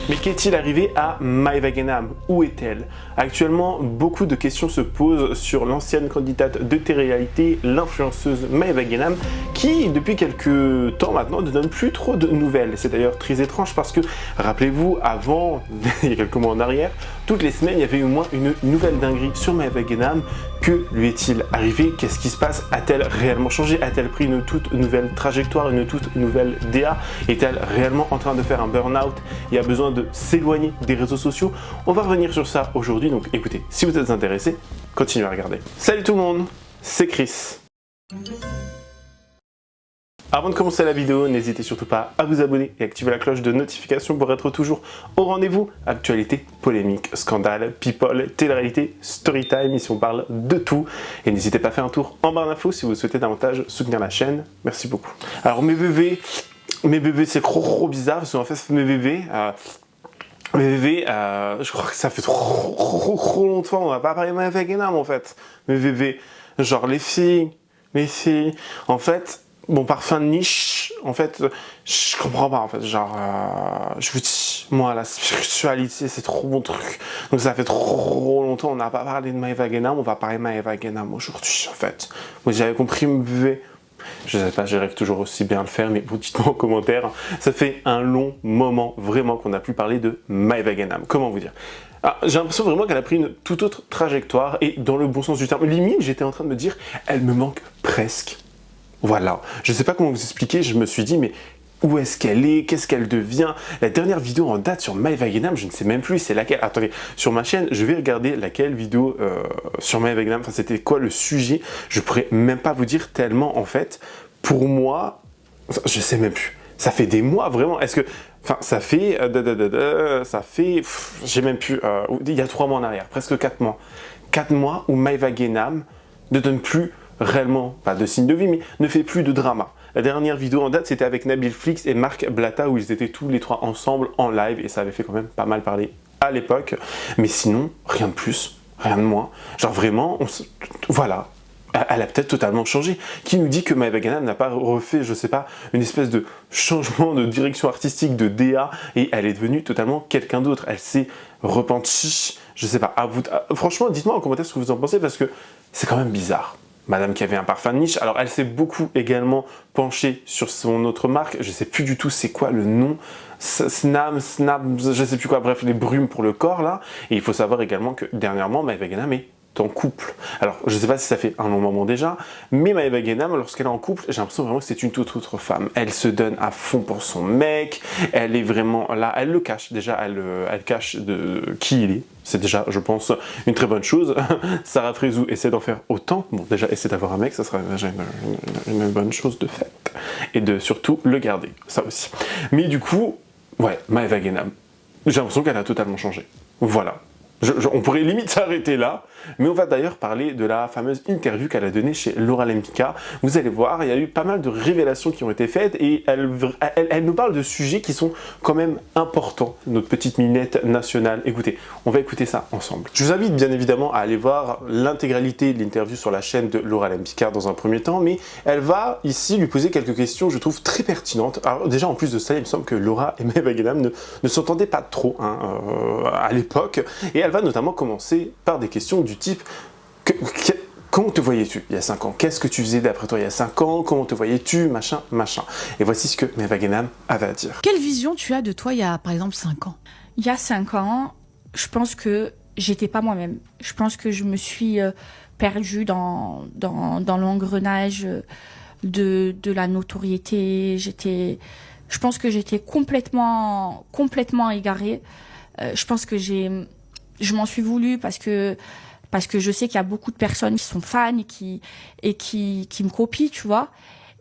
Mais qu'est-il arrivé à Maëva Guénam? Où est-elle? Actuellement, beaucoup de questions se posent sur l'ancienne candidate de télé-réalité, l'influenceuse Maëva Guénam, qui, depuis quelques temps maintenant, ne donne plus trop de nouvelles. C'est d'ailleurs très étrange parce que, rappelez-vous, avant, il y a quelques mois en arrière, toutes les semaines, il y avait au moins une nouvelle dinguerie sur Maëva Guénam. Que lui est-il arrivé? Qu'est-ce qui se passe? A-t-elle réellement changé? A-t-elle pris une toute nouvelle trajectoire, une toute nouvelle DA? Est-elle réellement en train de faire un burn-out? Il y a besoin de s'éloigner des réseaux sociaux? On va revenir sur ça aujourd'hui, donc écoutez, si vous êtes intéressés, continuez à regarder. Salut tout le monde, c'est Chris. Avant de commencer la vidéo, n'hésitez surtout pas à vous abonner et activer la cloche de notification pour être toujours au rendez-vous. Actualité, polémique, scandale, people, télé-réalité, storytime, ici on parle de tout. Et n'hésitez pas à faire un tour en barre d'infos si vous souhaitez davantage soutenir la chaîne. Merci beaucoup. Alors mes bébés c'est trop bizarre parce qu'en fait mes bébés, je crois que ça fait trop longtemps, on n'a pas parlé de Maëva Guénam en fait. Mes bébés, genre les filles, en fait... Bon, parfum de niche, en fait, je comprends pas, en fait, genre, je vous dis, moi, la spiritualité, c'est trop mon truc. Donc ça fait trop longtemps, on n'a pas parlé de Maëva Guénam, on va parler de Maëva Guénam aujourd'hui, en fait. Moi, j'avais compris, me buvez. Je sais pas, j'arrive toujours aussi bien à le faire, mais vous dites-moi en commentaire. Ça fait un long moment, vraiment, qu'on n'a plus parlé de Maëva Guénam. Comment vous dire? J'ai l'impression vraiment qu'elle a pris une toute autre trajectoire, et dans le bon sens du terme. Limite, j'étais en train de me dire, elle me manque presque. Voilà, je ne sais pas comment vous expliquer, je me suis dit, mais où est-ce qu'elle est? Qu'est-ce qu'elle devient? La dernière vidéo en date sur Maëva Guénam, je ne sais même plus c'est laquelle. Attendez, sur ma chaîne, je vais regarder laquelle vidéo sur Maëva Guénam, enfin c'était quoi le sujet? Je pourrais même pas vous dire tellement en fait, pour moi, je sais même plus. Ça fait des mois vraiment, est-ce que... Enfin, ça fait... j'ai même plus... il y a 3 mois en arrière, presque 4 mois. 4 mois où Maëva Guénam ne donne plus... réellement, pas de signe de vie, mais ne fait plus de drama. La dernière vidéo en date, c'était avec Nabil Flix et Marc Blatta, où ils étaient tous les trois ensemble en live, et ça avait fait quand même pas mal parler à l'époque. Mais sinon, rien de plus, rien de moins. Genre vraiment, voilà. Elle a peut-être totalement changé. Qui nous dit que Maëva Guénam n'a pas refait, je sais pas, une espèce de changement de direction artistique, de DA, et elle est devenue totalement quelqu'un d'autre. Elle s'est repentie, je sais pas, franchement, dites-moi en commentaire ce que vous en pensez, parce que c'est quand même bizarre. Madame qui avait un parfum de niche, alors elle s'est beaucoup également penchée sur son autre marque, je sais plus du tout c'est quoi le nom, Snap, je sais plus quoi, bref, les brumes pour le corps là, et il faut savoir également que dernièrement Maëva Guénam est en couple. Alors je sais pas si ça fait un long moment déjà, mais Maëva Guénam, lorsqu'elle est en couple, j'ai l'impression vraiment que c'est une toute autre femme. Elle se donne à fond pour son mec, elle est vraiment là, elle le cache déjà, elle cache de qui il est. C'est déjà, je pense, une très bonne chose. Sarah Frézou essaie d'en faire autant. Bon, déjà, essaie d'avoir un mec, ça sera déjà une bonne chose de fait. Et de surtout le garder, ça aussi. Mais du coup, ouais, Maëva Guénam, j'ai l'impression qu'elle a totalement changé. Voilà. On pourrait limite s'arrêter là, mais on va d'ailleurs parler de la fameuse interview qu'elle a donnée chez Laura Lempicka. Vous allez voir, il y a eu pas mal de révélations qui ont été faites et elle nous parle de sujets qui sont quand même importants, notre petite minette nationale. Écoutez, on va écouter ça ensemble. Je vous invite bien évidemment à aller voir l'intégralité de l'interview sur la chaîne de Laura Lempicka dans un premier temps, mais elle va ici lui poser quelques questions, je trouve, très pertinentes. Alors déjà, en plus de ça, il me semble que Laura et Maëva Guénam ne s'entendaient pas trop à l'époque, et elle va notamment commencer par des questions du type comment te voyais-tu il y a 5 ans? Qu'est-ce que tu faisais d'après toi il y a 5 ans? Comment te voyais-tu? Machin, machin. Et voici ce que Maëva Guénam avait à dire. Quelle vision tu as de toi il y a par exemple 5 ans? Il y a 5 ans, je pense que j'étais pas moi-même. Je pense que je me suis perdue dans l'engrenage de la notoriété. Je pense que j'étais complètement égarée. Je pense que je m'en suis voulu parce que je sais qu'il y a beaucoup de personnes qui sont fans et qui me copient, tu vois.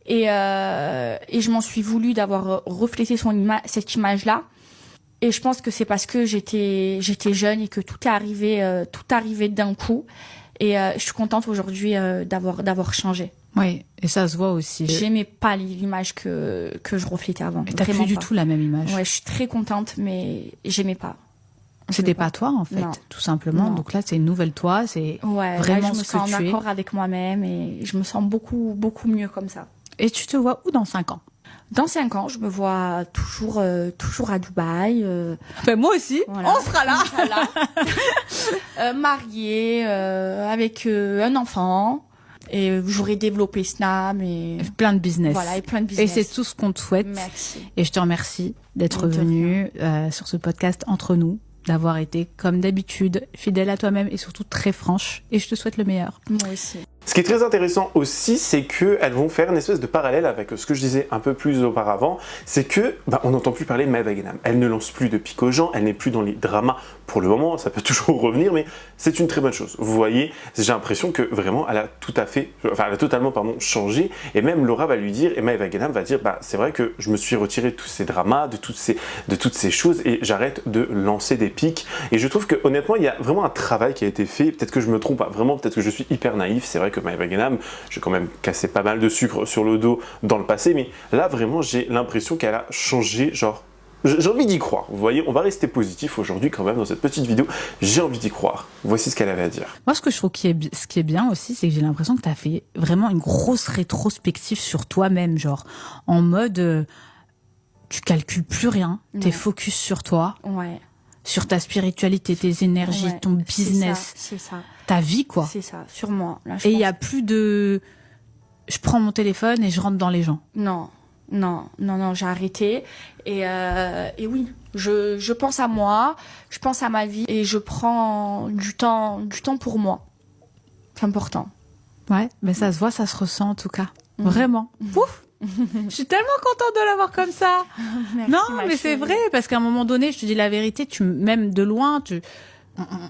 Et je m'en suis voulu d'avoir reflété cette image-là. Et je pense que c'est parce que j'étais jeune et que tout est arrivé d'un coup. Et je suis contente aujourd'hui d'avoir changé. Oui, et ça se voit aussi. J'aimais pas l'image que je reflétais avant. Et t'as plus du tout la même image. Ouais, je suis très contente, mais j'aimais pas. C'était pas toi en fait, non. Tout simplement. Non. Donc là, c'est une nouvelle toi, c'est ouais, vraiment là, je me sens en accord avec moi-même et je me sens beaucoup mieux comme ça. Et tu te vois où dans 5 ans? Dans 5 ans, je me vois toujours à Dubaï. Moi aussi, Voilà. on sera là. Mariée, avec un enfant. Et j'aurais développé Snam et Plein de business. voilà, et plein de Et business. c'est tout ce qu'on te souhaite. Merci. Et je te remercie d'être De venu sur ce podcast entre nous, d'avoir été comme d'habitude fidèle à toi-même et surtout très franche. Et je te souhaite le meilleur. Moi aussi. Ce qui est très intéressant aussi, c'est qu'elles vont faire une espèce de parallèle avec ce que je disais un peu plus auparavant, c'est que on n'entend plus parler de Maëva Guénam. Elle ne lance plus de pique aux gens, elle n'est plus dans les dramas pour le moment, ça peut toujours revenir, mais c'est une très bonne chose. Vous voyez, j'ai l'impression que vraiment, elle a totalement changé, et même Laura va lui dire, et Maëva Guénam va dire, c'est vrai que je me suis retiré de tous ces dramas, de toutes ces choses, et j'arrête de lancer des piques. Et je trouve que honnêtement, il y a vraiment un travail qui a été fait. Peut-être que je me trompe, vraiment, peut-être que je suis hyper naïf. C'est vrai que Maëva Guénam, j'ai quand même cassé pas mal de sucre sur le dos dans le passé, mais là vraiment j'ai l'impression qu'elle a changé, genre j'ai envie d'y croire. Vous voyez, on va rester positif aujourd'hui quand même dans cette petite vidéo. J'ai envie d'y croire. Voici ce qu'elle avait à dire. Moi, ce que je trouve ce qui est bien aussi, c'est que j'ai l'impression que tu as fait vraiment une grosse rétrospective sur toi-même, genre en mode tu calcules plus rien, t'es focus sur toi, sur ta spiritualité, tes énergies, ton business, c'est ça. Ta vie, quoi. C'est ça, sur moi. Là, et il y a plus de je prends mon téléphone et je rentre dans les gens. Non, j'ai arrêté. Et oui, je pense à moi, je pense à ma vie et je prends du temps pour moi. C'est important. Ouais, mais ça se voit, ça se ressent en tout cas. Vraiment. Ouf. Je suis tellement contente de l'avoir comme ça. Merci, non, ma mais chérie. c'est vrai, parce qu'à un moment donné, je te dis la vérité, même de loin,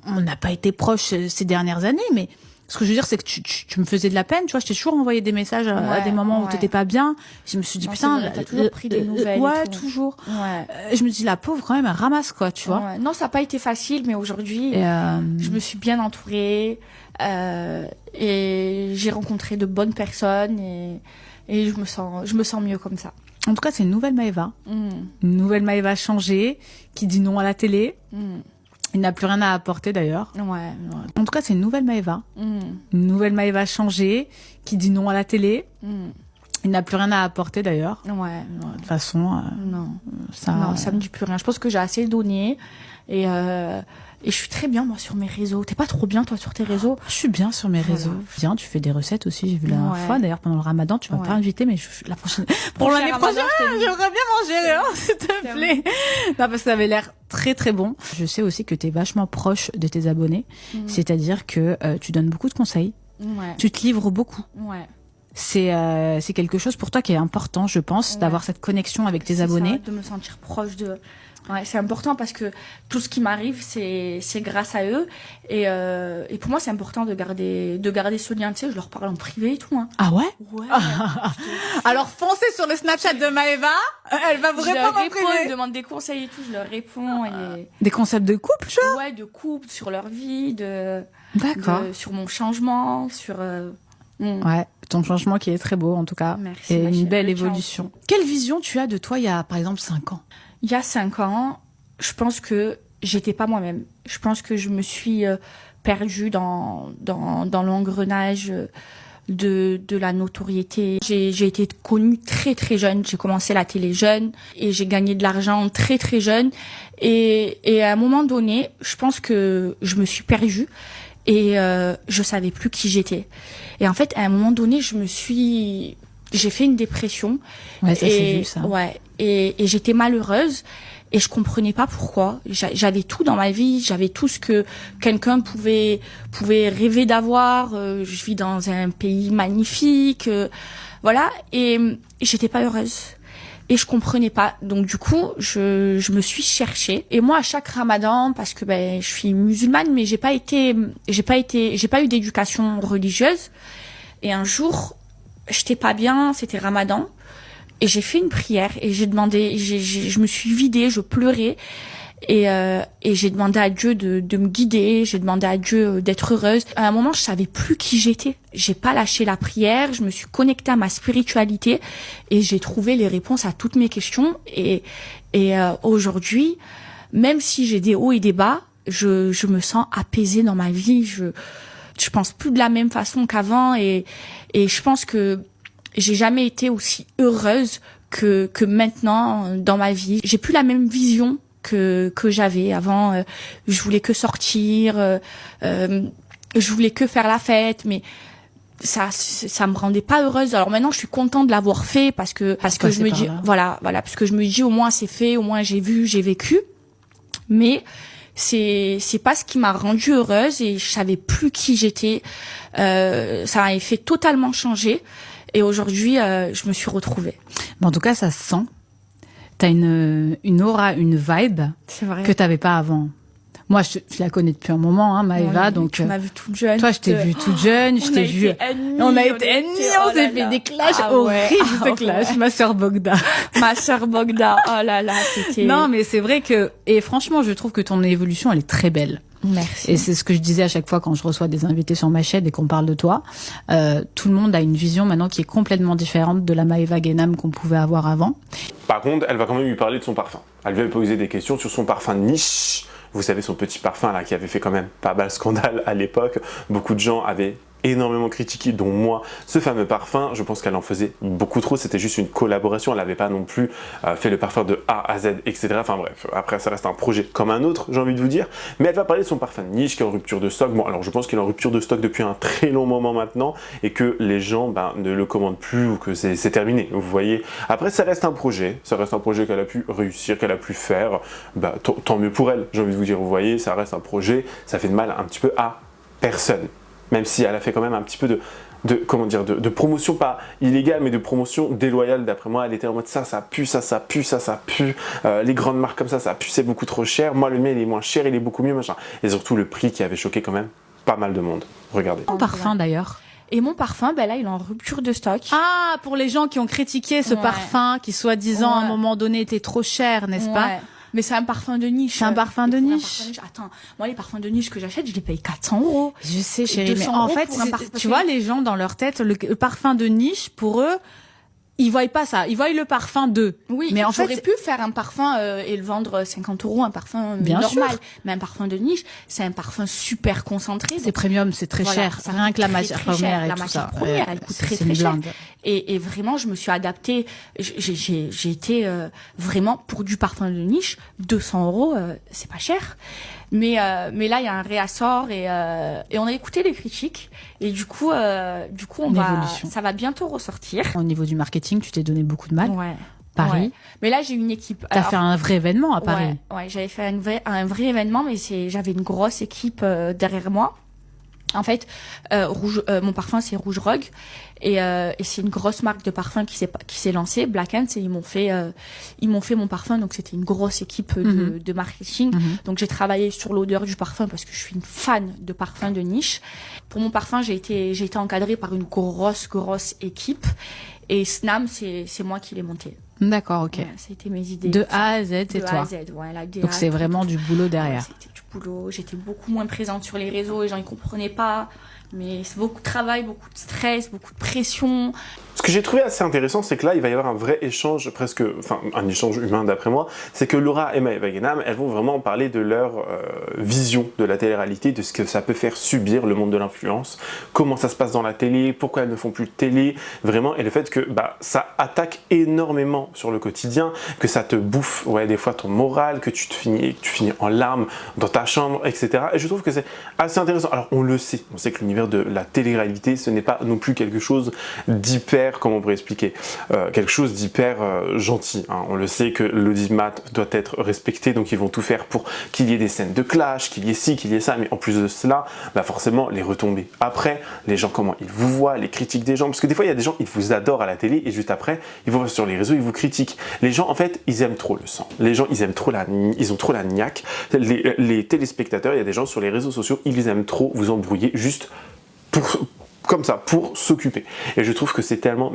on n'a pas été proches ces dernières années, mais ce que je veux dire, c'est que tu me faisais de la peine, tu vois, je t'ai toujours envoyé des messages à des moments où t'étais pas bien. Je me suis dit, putain, t'as toujours pris des nouvelles. Ouais, et tout. toujours. Ouais. Je me dis, la pauvre, quand même, elle ramasse, quoi, tu vois. Ouais. Non, ça n'a pas été facile, mais aujourd'hui, je me suis bien entourée, et j'ai rencontré de bonnes personnes et je me sens mieux comme ça. En tout cas, c'est une nouvelle Maëva. Une nouvelle Maëva changée, qui dit non à la télé. Il n'a plus rien à apporter d'ailleurs. Ouais. En tout cas, c'est une nouvelle Maëva. Une nouvelle Maëva changée, qui dit non à la télé. Il n'a plus rien à apporter d'ailleurs. Ouais. De toute façon, non, ça me dit plus rien. Je pense que j'ai assez donné et je suis très bien moi sur mes réseaux. T'es pas trop bien toi sur tes réseaux? Je suis bien sur mes réseaux. Bien, tu fais des recettes aussi. J'ai vu la dernière fois. D'ailleurs, pendant le Ramadan, tu m'as pas invité, mais la prochaine. Pour l'année prochaine, j'aimerais bien manger, s'il te plaît. Non, parce que ça avait l'air très très bon. Je sais aussi que t'es vachement proche de tes abonnés, c'est-à-dire que tu donnes beaucoup de conseils. Tu te livres beaucoup. C'est quelque chose pour toi qui est important, je pense, d'avoir cette connexion avec tes abonnés. Ça, de me sentir proche de. Ouais, c'est important parce que tout ce qui m'arrive, c'est grâce à eux. Et pour moi, c'est important de garder ce lien. Tu sais, je leur parle en privé et tout. Hein. Ah ouais? Ouais. Alors foncez sur le Snapchat de Maëva. Elle va vous répondre en privé. Ils me demandent des conseils et tout, je leur réponds. Des concepts de couple, genre? Ouais, de couple, sur leur vie, D'accord. sur mon changement, sur. Ouais, ton changement qui est très beau en tout cas. Merci, et une belle évolution. Quelle vision tu as de toi il y a par exemple 5 ans? Il y a 5 ans, je pense que j'étais pas moi-même. Je pense que je me suis perdue dans l'engrenage de la notoriété. J'ai été connue très très jeune. J'ai commencé la télé jeune et j'ai gagné de l'argent très très jeune. Et à un moment donné, je pense que je me suis perdue. Et je savais plus qui j'étais. Et en fait, à un moment donné, j'ai fait une dépression. Ouais, ça s'est vu, ça. Ouais. Et j'étais malheureuse. Et je comprenais pas pourquoi. J'avais tout dans ma vie. J'avais tout ce que quelqu'un pouvait rêver d'avoir. Je vis dans un pays magnifique. Voilà. Et j'étais pas heureuse. Et je comprenais pas. Donc du coup, je me suis cherchée. Et moi, à chaque Ramadan, parce que je suis musulmane, mais j'ai pas eu d'éducation religieuse. Et un jour, j'étais pas bien, c'était Ramadan, et j'ai fait une prière et j'ai demandé, je me suis vidée, je pleurais. Et j'ai demandé à Dieu de me guider, j'ai demandé à Dieu d'être heureuse. À un moment, je savais plus qui j'étais. J'ai pas lâché la prière, je me suis connectée à ma spiritualité et j'ai trouvé les réponses à toutes mes questions. Et aujourd'hui, même si j'ai des hauts et des bas, je me sens apaisée dans ma vie. Je pense plus de la même façon qu'avant et je pense que j'ai jamais été aussi heureuse que maintenant dans ma vie. J'ai plus la même vision que j'avais avant. Je voulais que sortir, je voulais que faire la fête, mais ça me rendait pas heureuse. Alors maintenant je suis contente de l'avoir fait parce que je me dis voilà parce que je me dis au moins c'est fait, au moins j'ai vécu, mais c'est pas ce qui m'a rendue heureuse et je savais plus qui j'étais. Ça m'a fait totalement changer et aujourd'hui je me suis retrouvée. Mais en tout cas ça se sent. T'as une aura, une vibe que t'avais pas avant. Moi, je la connais depuis un moment, hein, Maëva, donc. Tu m'as vue toute jeune. Toi, je t'ai vue toute jeune, je t'ai vue. On a été ennemis, on s'est fait des clashs horribles, ces clashs. Ma sœur Bogda. Ma sœur Bogda. Oh là là, c'était. Non, mais c'est vrai que, et franchement, je trouve que ton évolution, elle est très belle. Merci. Et c'est ce que je disais à chaque fois quand je reçois des invités sur ma chaîne et qu'on parle de toi. Tout le monde a une vision maintenant qui est complètement différente de la Maëva Guénam qu'on pouvait avoir avant. Par contre, elle va quand même lui parler de son parfum. Elle va lui poser des questions sur son parfum de niche. Vous savez, son petit parfum là qui avait fait quand même pas mal scandale à l'époque. Beaucoup de gens avaient énormément critiqué, dont moi, ce fameux parfum. Je pense qu'elle en faisait beaucoup trop. C'était juste une collaboration. Elle n'avait pas non plus fait le parfum de A à Z, etc. Enfin bref, après ça reste un projet comme un autre, j'ai envie de vous dire. Mais elle va parler de son parfum de niche qui est en rupture de stock. Bon, alors je pense qu'il est en rupture de stock depuis un très long moment maintenant et que les gens ne le commandent plus ou que c'est terminé. Vous voyez. Après, ça reste un projet. Ça reste un projet qu'elle a pu réussir, qu'elle a pu faire. Tant mieux pour elle, j'ai envie de vous dire. Vous voyez, ça reste un projet. Ça fait de mal un petit peu à personne. Même si elle a fait quand même un petit peu de promotion, pas illégale, mais de promotion déloyale d'après moi. Elle était en mode ça pue, ça pue, ça pue. Les grandes marques comme ça pue, c'est beaucoup trop cher. Moi, le mien, il est moins cher, il est beaucoup mieux, machin. Et surtout, le prix qui avait choqué quand même pas mal de monde. Regardez. Ton parfum d'ailleurs. Et mon parfum, là, il est en rupture de stock. Ah, pour les gens qui ont critiqué ce parfum qui, soi-disant, à un moment donné, était trop cher, n'est-ce pas? Mais c'est un parfum de niche. C'est un parfum de niche. Attends, moi les parfums de niche que j'achète, je les paye 400 €. Je sais, chérie, mais en fait, tu vois, les gens dans leur tête, le parfum de niche, pour eux, ils voient pas ça. Ils voient le parfum de. Oui, mais en fait, j'aurais pu faire un parfum et le vendre 50 €, un parfum normal. Sûr. Mais un parfum de niche, c'est un parfum super concentré. C'est premium, c'est très cher. Rien que la matière première et tout ça. La matière première, elle coûte très cher. Et vraiment, je me suis adaptée. J'ai été vraiment pour du parfum de niche, 200 €, c'est pas cher. Mais là, il y a un réassort et on a écouté les critiques et du coup, ça va bientôt ressortir. Au niveau du marketing, tu t'es donné beaucoup de mal. Ouais. Paris. Ouais. Mais là, j'ai une équipe. T'as fait un vrai événement à Paris. Ouais, j'avais fait un vrai événement, mais j'avais une grosse équipe derrière moi. En fait, mon parfum c'est Rouge Rogue et c'est une grosse marque de parfum qui s'est lancée. Black Ants, et ils m'ont fait mon parfum, donc c'était une grosse équipe de marketing. Donc j'ai travaillé sur l'odeur du parfum parce que je suis une fan de parfums de niche. Pour mon parfum, j'ai été encadrée par une grosse équipe et Snam, c'est moi qui l'ai monté. D'accord, ok. Ouais, c'était mes idées. De A à Z, c'est toi. De A à Z, ouais, la DA, donc c'est vraiment du boulot derrière. Ouais, c'était du boulot. J'étais beaucoup moins présente sur les réseaux, les gens ils comprenaient pas. Mais c'est beaucoup de travail, beaucoup de stress, beaucoup de pression. Ce que j'ai trouvé assez intéressant, c'est que là, il va y avoir un vrai échange, un échange humain d'après moi. C'est que Laura et Maëva Guénam, elles vont vraiment parler de leur vision de la télé-réalité, de ce que ça peut faire subir le monde de l'influence, comment ça se passe dans la télé, pourquoi elles ne font plus de télé, vraiment, et le fait que ça attaque énormément sur le quotidien, que ça te bouffe, des fois ton moral, que tu finis en larmes dans ta chambre, etc. Et je trouve que c'est assez intéressant. Alors on le sait, on sait que l'univers de la télé-réalité, ce n'est pas non plus quelque chose d'hyper, comment on pourrait expliquer, quelque chose d'hyper gentil. Hein. On le sait que l'audimat doit être respecté, donc ils vont tout faire pour qu'il y ait des scènes de clash, qu'il y ait ci, qu'il y ait ça, mais en plus de cela, forcément, les retombées après, les gens, comment ils vous voient, les critiques des gens, parce que des fois, il y a des gens, ils vous adorent à la télé, et juste après, ils vont sur les réseaux, ils vous critiquent. Les gens, en fait, ils aiment trop le sang. Les gens, ils ont trop la niaque. Les téléspectateurs, il y a des gens sur les réseaux sociaux, ils aiment trop vous embrouiller, juste comme ça, pour s'occuper. Et je trouve que c'est tellement,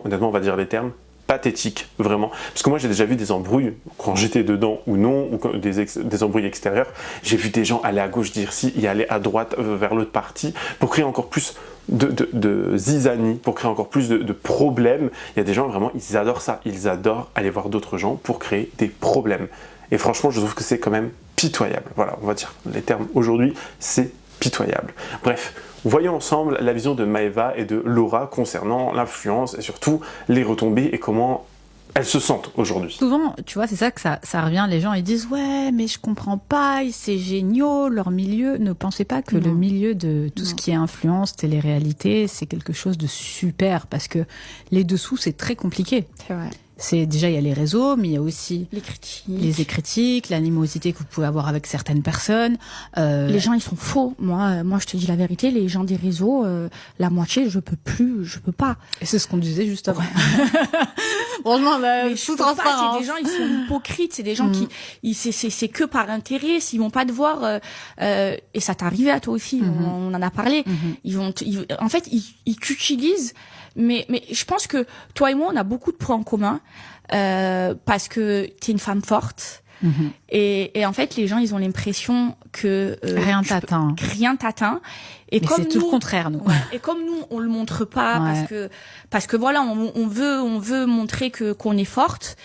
honnêtement, on va dire les termes, pathétique, vraiment. Parce que moi, j'ai déjà vu des embrouilles, quand j'étais dedans ou non, ou des embrouilles extérieures. J'ai vu des gens aller à gauche dire ci, et aller à droite vers l'autre parti, pour créer encore plus de zizanie, pour créer encore plus de problèmes. Il y a des gens, vraiment, ils adorent ça. Ils adorent aller voir d'autres gens pour créer des problèmes. Et franchement, je trouve que c'est quand même pitoyable. Voilà, on va dire les termes aujourd'hui, c'est pitoyable. Bref, voyons ensemble la vision de Maëva et de Laura concernant l'influence et surtout les retombées et comment elles se sentent aujourd'hui. Souvent, tu vois, c'est ça que ça revient. Les gens, ils disent, ouais, mais je comprends pas, c'est génial, leur milieu. Ne pensez pas que le milieu de tout ce qui est influence, télé-réalité, c'est quelque chose de super, parce que les dessous, c'est très compliqué. C'est vrai. Déjà, il y a les réseaux, mais il y a aussi les critiques, l'animosité que vous pouvez avoir avec certaines personnes. Les gens, ils sont faux. Moi, je te dis la vérité, les gens des réseaux, la moitié, je peux pas. Et c'est ce qu'on disait juste avant. Franchement, tout transparent. C'est des gens, ils sont hypocrites, c'est des gens qui, c'est que par intérêt, s'ils vont pas te voir, et ça t'est arrivé à toi aussi, on en a parlé. En fait, ils t'utilisent. Mais je pense que toi et moi, on a beaucoup de points en commun, parce que t'es une femme forte. Et en fait, les gens, ils ont l'impression que rien t'atteint. Rien t'atteint. Et mais comme c'est tout le contraire, nous. Ouais, et comme nous, on le montre pas parce que voilà, on veut montrer qu'on est forte.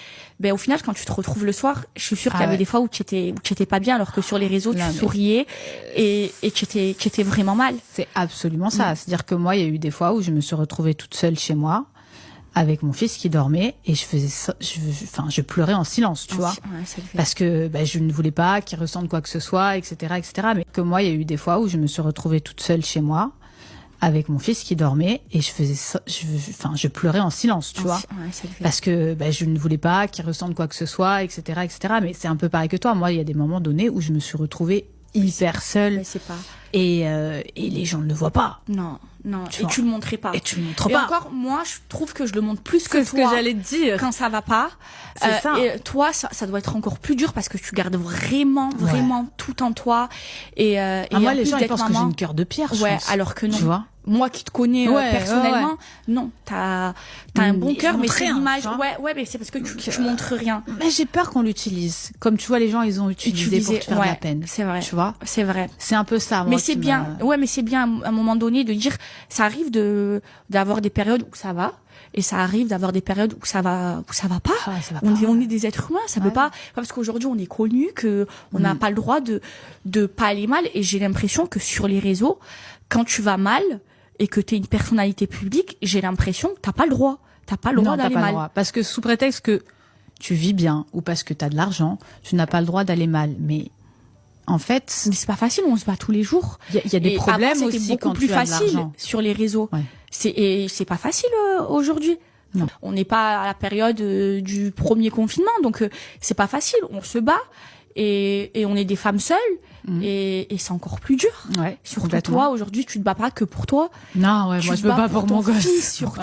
Ben au final, quand tu te retrouves le soir, je suis sûre qu'il y avait des fois où tu étais pas bien, alors que sur les réseaux, tu souriais et tu étais vraiment mal. C'est absolument ça. C'est-à-dire que moi, il y a eu des fois où je me suis retrouvée toute seule chez moi, avec mon fils qui dormait, et je pleurais en silence, tu vois. Parce que je ne voulais pas qu'il ressente quoi que ce soit, etc., etc. Mais que moi, il y a eu des fois où je me suis retrouvée toute seule chez moi, avec mon fils qui dormait, et je pleurais en silence, tu vois. Parce que je ne voulais pas qu'il ressente quoi que ce soit, etc., etc. Mais c'est un peu pareil que toi. Moi, il y a des moments donnés où je me suis retrouvée hyper seule. Mais c'est pas. Et les gens ne le voient pas. Non. Tu le montrais pas. Et tu le montres pas. Et encore, moi, je trouve que je le montre plus que toi. C'est ce que j'allais te dire. Quand ça va pas. C'est ça. Et toi, ça doit être encore plus dur parce que tu gardes vraiment tout en toi. Et moi, les gens, ils pensent que j'ai une cœur de pierre, je pense. Alors que non. Tu vois? Moi qui te connais personnellement, non, t'as un bon cœur, mais c'est l'image. Ouais, mais c'est parce que tu montres rien. Mais j'ai peur qu'on l'utilise. Comme tu vois, les gens, ils ont utilisé pour te faire de la peine. C'est vrai. Tu vois? C'est vrai. C'est un peu ça, moi. Mais c'est bien. Ouais, mais c'est bien à un moment donné de dire, ça arrive d'avoir des périodes où ça va. Et ça arrive d'avoir des périodes où ça va pas. On est des êtres humains, ça peut pas, parce qu'aujourd'hui on est connu, que on n'a pas le droit de pas aller mal. Et j'ai l'impression que sur les réseaux, quand tu vas mal et que t'es une personnalité publique, j'ai l'impression que t'as pas le droit. T'as pas le droit d'aller mal. Parce que sous prétexte que tu vis bien ou parce que t'as de l'argent, tu n'as pas le droit d'aller mal. Mais en fait, mais c'est pas facile, on se bat tous les jours. Il y a des problèmes aussi quand tu as de l'argent. Sur les réseaux. C'est pas facile aujourd'hui. Non. On n'est pas à la période du premier confinement, donc c'est pas facile. On se bat et on est des femmes seules et c'est encore plus dur. Ouais, surtout toi, aujourd'hui, tu te bats pas que pour toi. Non, moi je me bats pour mon gosse. Fils, surtout.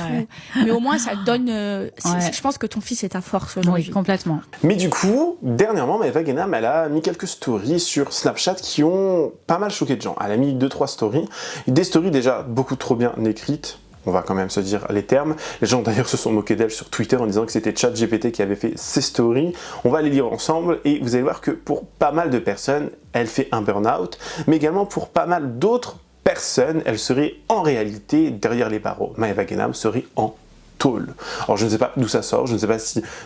Mais au moins ça te donne. Je pense que ton fils est ta force aujourd'hui. Oui, complètement. Mais du coup, dernièrement, Maëva Guénam, elle a mis quelques stories sur Snapchat qui ont pas mal choqué de gens. Elle a mis 2-3 stories, des stories déjà beaucoup trop bien écrites. On va quand même se dire les termes. Les gens d'ailleurs se sont moqués d'elle sur Twitter en disant que c'était ChatGPT qui avait fait ces stories. On va les lire ensemble et vous allez voir que pour pas mal de personnes, elle fait un burn-out, mais également pour pas mal d'autres personnes, elle serait en réalité derrière les barreaux. Maëva Guénam serait en tôle. Alors je ne sais pas d'où ça sort, je ne sais pas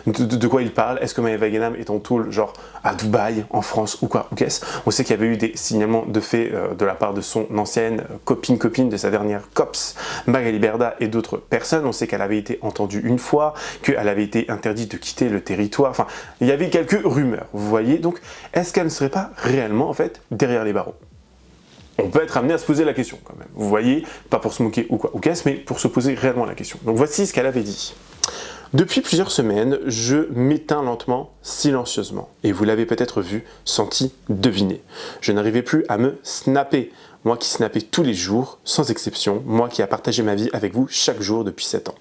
de quoi il parle. Est-ce que Maëva Guénam est en tôle, genre à Dubaï, en France ou quoi, ou qu'est-ce? On sait qu'il y avait eu des signalements de faits de la part de son ancienne copine de sa dernière COPS, Magali Berda et d'autres personnes. On sait qu'elle avait été entendue une fois, qu'elle avait été interdite de quitter le territoire. Enfin, il y avait quelques rumeurs, vous voyez. Donc, est-ce qu'elle ne serait pas réellement, en fait, derrière les barreaux? On peut être amené à se poser la question quand même. Vous voyez, pas pour se moquer ou quoi, ou qu'est-ce, mais pour se poser réellement la question. Donc voici ce qu'elle avait dit. Depuis plusieurs semaines, je m'éteins lentement, silencieusement. Et vous l'avez peut-être vu, senti, deviné. Je n'arrivais plus à me snapper. Moi qui snappais tous les jours, sans exception, moi qui a partagé ma vie avec vous chaque jour depuis 7 ans.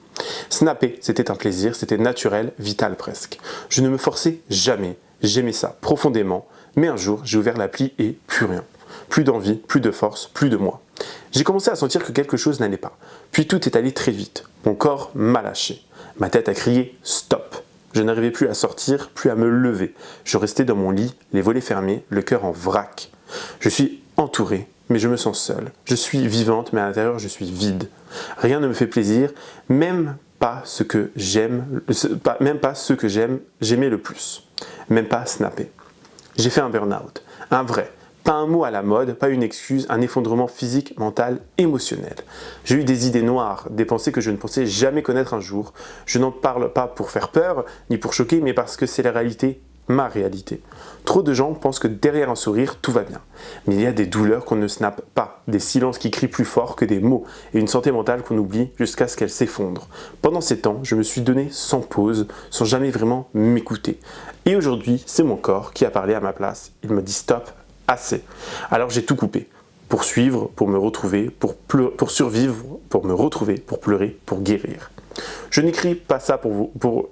Snapper, c'était un plaisir, c'était naturel, vital presque. Je ne me forçais jamais, j'aimais ça profondément, mais un jour, j'ai ouvert l'appli et plus rien. Plus d'envie, plus de force, plus de moi. J'ai commencé à sentir que quelque chose n'allait pas. Puis tout est allé très vite. Mon corps m'a lâché. Ma tête a crié « stop ». Je n'arrivais plus à sortir, plus à me lever. Je restais dans mon lit, les volets fermés, le cœur en vrac. Je suis entourée, mais je me sens seule. Je suis vivante, mais à l'intérieur, je suis vide. Rien ne me fait plaisir, même pas ce que j'aime, j'aimais le plus. Même pas snapper. J'ai fait un burn-out. Un vrai. Pas un mot à la mode, pas une excuse, un effondrement physique, mental, émotionnel. J'ai eu des idées noires, des pensées que je ne pensais jamais connaître un jour. Je n'en parle pas pour faire peur, ni pour choquer, mais parce que c'est la réalité, ma réalité. Trop de gens pensent que derrière un sourire, tout va bien. Mais il y a des douleurs qu'on ne snappe pas, des silences qui crient plus fort que des mots, et une santé mentale qu'on oublie jusqu'à ce qu'elle s'effondre. Pendant ces temps, je me suis donné sans pause, sans jamais vraiment m'écouter. Et aujourd'hui, c'est mon corps qui a parlé à ma place. Il me dit stop, assez. Alors j'ai tout coupé. Pour suivre, pour me retrouver, pour survivre, pour me retrouver, pour pleurer, pour guérir. Je n'écris pas ça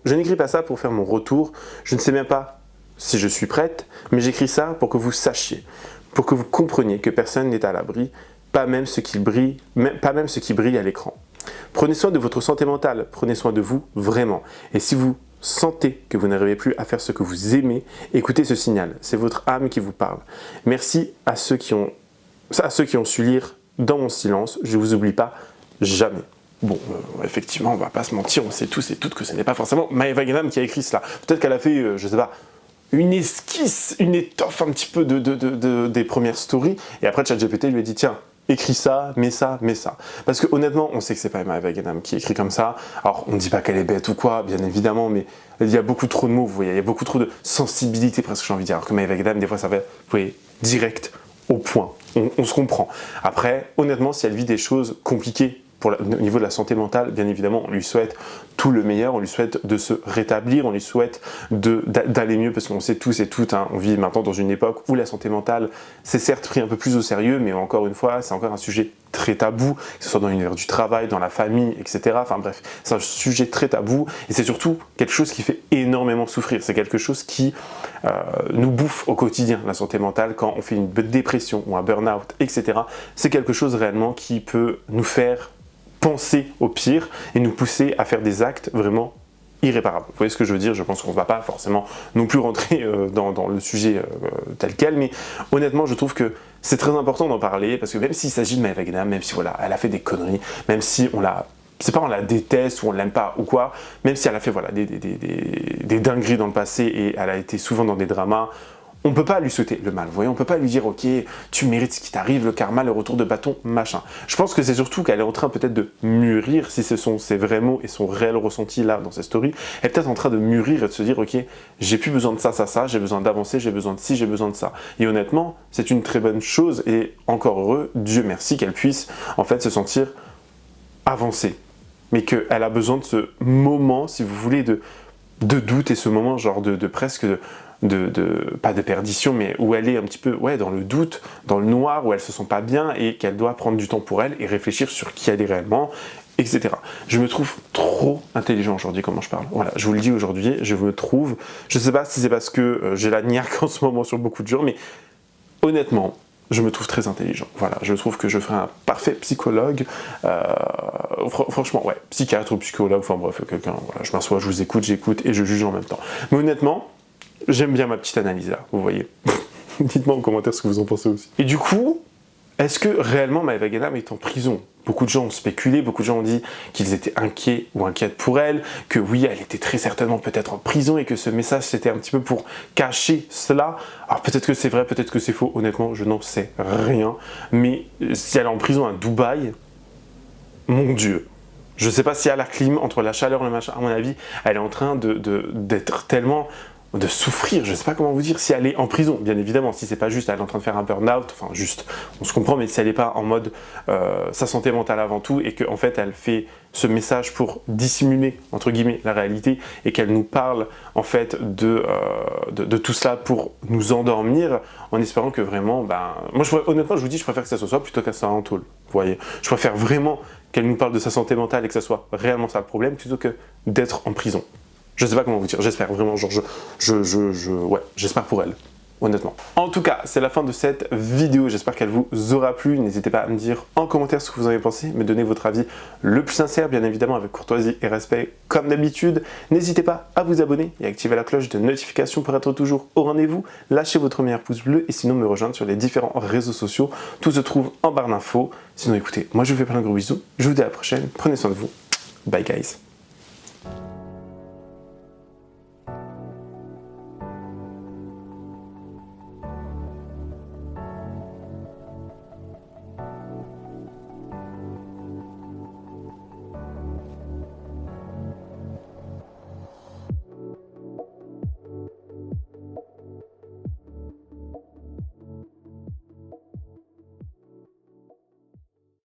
je n'écris pas ça pour faire mon retour. Je ne sais même pas si je suis prête, mais j'écris ça pour que vous sachiez, pour que vous compreniez que personne n'est à l'abri, pas même ce qui brille à l'écran. Prenez soin de votre santé mentale, prenez soin de vous vraiment. Et si vous sentez que vous n'arrivez plus à faire ce que vous aimez, écoutez ce signal, c'est votre âme qui vous parle. Merci à ceux qui ont su lire dans mon silence, je ne vous oublie pas jamais. Bon, effectivement, on va pas se mentir, on sait tous et toutes que ce n'est pas forcément Maëva Guénam qui a écrit cela. Peut-être qu'elle a fait, je sais pas, une esquisse, une étoffe un petit peu des premières stories, et après ChatGPT lui a dit tiens, écris ça, mets ça, mets ça. Parce que honnêtement, on sait que c'est pas Maëva Guénam qui écrit comme ça. Alors, on ne dit pas qu'elle est bête ou quoi, bien évidemment, mais il y a beaucoup trop de mots, vous voyez, il y a beaucoup trop de sensibilité presque, j'ai envie de dire. Alors que Maëva Guénam, des fois, ça va, vous voyez, direct, au point. On se comprend. Après, honnêtement, si elle vit des choses compliquées, au niveau de la santé mentale, bien évidemment, on lui souhaite tout le meilleur, on lui souhaite de se rétablir, on lui souhaite d'aller mieux, parce qu'on sait tous et toutes, hein, on vit maintenant dans une époque où la santé mentale, c'est certes pris un peu plus au sérieux, mais encore une fois, c'est encore un sujet très tabou, que ce soit dans l'univers du travail, dans la famille, etc. Enfin bref, c'est un sujet très tabou, et c'est surtout quelque chose qui fait énormément souffrir, c'est quelque chose qui nous bouffe au quotidien, la santé mentale, quand on fait une dépression ou un burn-out, etc. C'est quelque chose réellement qui peut nous faire penser au pire et nous pousser à faire des actes vraiment irréparables. Vous voyez ce que je veux dire? Je pense qu'on ne va pas forcément non plus rentrer dans le sujet tel quel, mais honnêtement, je trouve que c'est très important d'en parler, parce que même s'il s'agit de Maëva Guénam, même si voilà, elle a fait des conneries, même si on la déteste ou on l'aime pas ou quoi, même si elle a fait voilà, des dingueries dans le passé et elle a été souvent dans des dramas, on ne peut pas lui souhaiter le mal, vous voyez, on ne peut pas lui dire ok, tu mérites ce qui t'arrive, le karma, le retour de bâton, machin. Je pense que c'est surtout qu'elle est en train peut-être de mûrir, si ce sont ses vrais mots et son réel ressenti là dans ses stories, elle est peut-être en train de mûrir et de se dire ok, j'ai plus besoin de ça, j'ai besoin d'avancer, j'ai besoin de ci, j'ai besoin de ça. Et honnêtement, c'est une très bonne chose et encore heureux, Dieu merci qu'elle puisse en fait se sentir avancée. Mais qu'elle a besoin de ce moment, si vous voulez, de doute et ce moment genre de presque pas de perdition, mais où elle est un petit peu dans le doute, dans le noir, où elle se sent pas bien et qu'elle doit prendre du temps pour elle et réfléchir sur qui elle est réellement, etc. Je me trouve trop intelligent aujourd'hui comment je parle. Voilà, je vous le dis aujourd'hui, je me trouve, je sais pas si c'est parce que j'ai la niaque en ce moment sur beaucoup de gens, mais honnêtement, je me trouve très intelligent. Voilà, je trouve que je ferai un parfait psychologue. Franchement, ouais, psychiatre ou psychologue, enfin bref, quelqu'un, voilà, je m'assois, je vous écoute, j'écoute et je juge en même temps. Mais honnêtement, j'aime bien ma petite analyse là, vous voyez. Dites-moi en commentaire ce que vous en pensez aussi. Et du coup, est-ce que réellement Maëva Guénam est en prison? Beaucoup de gens ont spéculé, beaucoup de gens ont dit qu'ils étaient inquiets ou inquiètes pour elle, que oui, elle était très certainement peut-être en prison et que ce message c'était un petit peu pour cacher cela. Alors peut-être que c'est vrai, peut-être que c'est faux, honnêtement, je n'en sais rien. Mais si elle est en prison à Dubaï, mon Dieu. Je ne sais pas si à la clim, entre la chaleur et le machin, à mon avis, elle est en train d'être tellement... de souffrir, je sais pas comment vous dire, si elle est en prison, bien évidemment, si c'est pas juste elle est en train de faire un burn-out, enfin juste, on se comprend, mais si elle est pas en mode sa santé mentale avant tout et qu'en fait elle fait ce message pour dissimuler, entre guillemets, la réalité et qu'elle nous parle en fait de tout cela pour nous endormir en espérant que vraiment, moi honnêtement je vous dis, je préfère que ça soit plutôt qu'elle soit en tôle, vous voyez, je préfère vraiment qu'elle nous parle de sa santé mentale et que ça soit réellement ça le problème plutôt que d'être en prison. Je sais pas comment vous dire, j'espère vraiment, genre ouais, j'espère pour elle, honnêtement. En tout cas, c'est la fin de cette vidéo, j'espère qu'elle vous aura plu. N'hésitez pas à me dire en commentaire ce que vous en avez pensé, me donner votre avis le plus sincère, bien évidemment avec courtoisie et respect comme d'habitude. N'hésitez pas à vous abonner et à activer la cloche de notification pour être toujours au rendez-vous. Lâchez votre meilleur pouce bleu et sinon me rejoindre sur les différents réseaux sociaux. Tout se trouve en barre d'infos. Sinon écoutez, moi je vous fais plein de gros bisous, je vous dis à la prochaine, prenez soin de vous, bye guys.